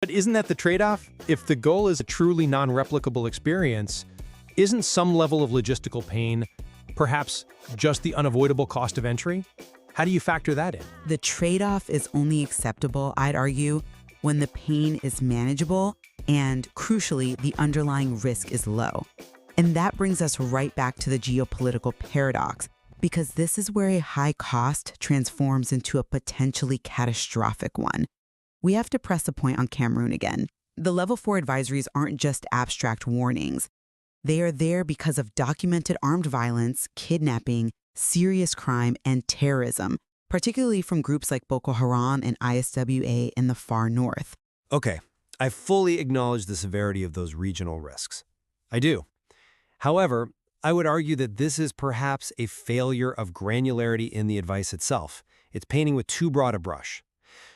But isn't that the trade-off? If the goal is a truly non-replicable experience, isn't some level of logistical pain perhaps just the unavoidable cost of entry? How do you factor that in? The trade-off is only acceptable, I'd argue, when the pain is manageable and, crucially, the underlying risk is low. And that brings us right back to the geopolitical paradox, because this is where a high cost transforms into a potentially catastrophic one. We have to press a point on Cameroon again. The Level 4 advisories aren't just abstract warnings. They are there because of documented armed violence, kidnapping, serious crime, and terrorism, particularly from groups like Boko Haram and ISWA in the far north. Okay, I fully acknowledge the severity of those regional risks. I do. However, I would argue that this is perhaps a failure of granularity in the advice itself. It's painting with too broad a brush.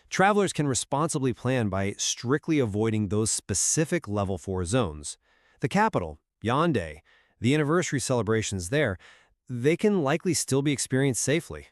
Travelers can responsibly plan by strictly avoiding those specific Level 4 zones. The capital, Yaoundé, the anniversary celebrations there, they can likely still be experienced safely.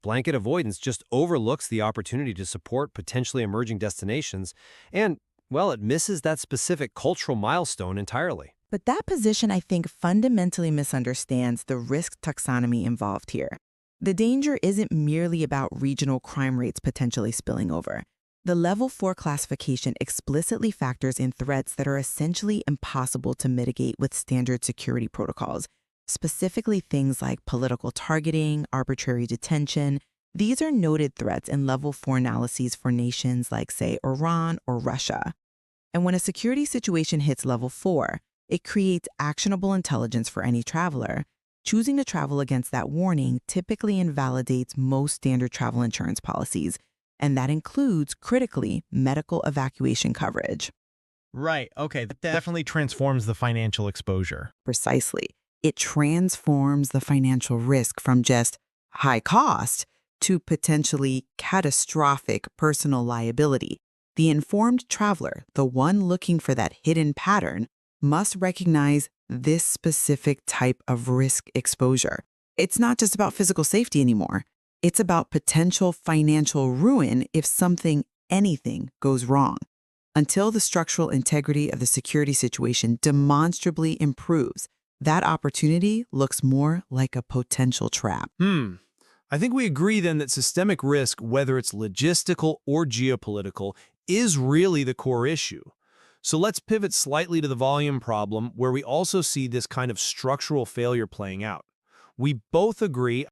Blanket avoidance just overlooks the opportunity to support potentially emerging destinations and, well, it misses that specific cultural milestone entirely. But that position, I think, fundamentally misunderstands the risk taxonomy involved here. The danger isn't merely about regional crime rates potentially spilling over. The Level 4 classification explicitly factors in threats that are essentially impossible to mitigate with standard security protocols, specifically things like political targeting, arbitrary detention. These are noted threats in Level 4 analyses for nations like, say, Iran or Russia. And when a security situation hits Level 4, it creates actionable intelligence for any traveler. Choosing to travel against that warning typically invalidates most standard travel insurance policies, and that includes, critically, medical evacuation coverage. Right, okay, that definitely transforms the financial exposure. Precisely. It transforms the financial risk from just high cost to potentially catastrophic personal liability. The informed traveler, the one looking for that hidden pattern, must recognize this specific type of risk exposure. It's not just about physical safety anymore. It's about potential financial ruin if anything goes wrong. Until the structural integrity of the security situation demonstrably improves, that opportunity looks more like a potential trap. I think we agree then that systemic risk, whether it's logistical or geopolitical, is really the core issue. So let's pivot slightly to the volume problem, where we also see this kind of structural failure playing out. We both agree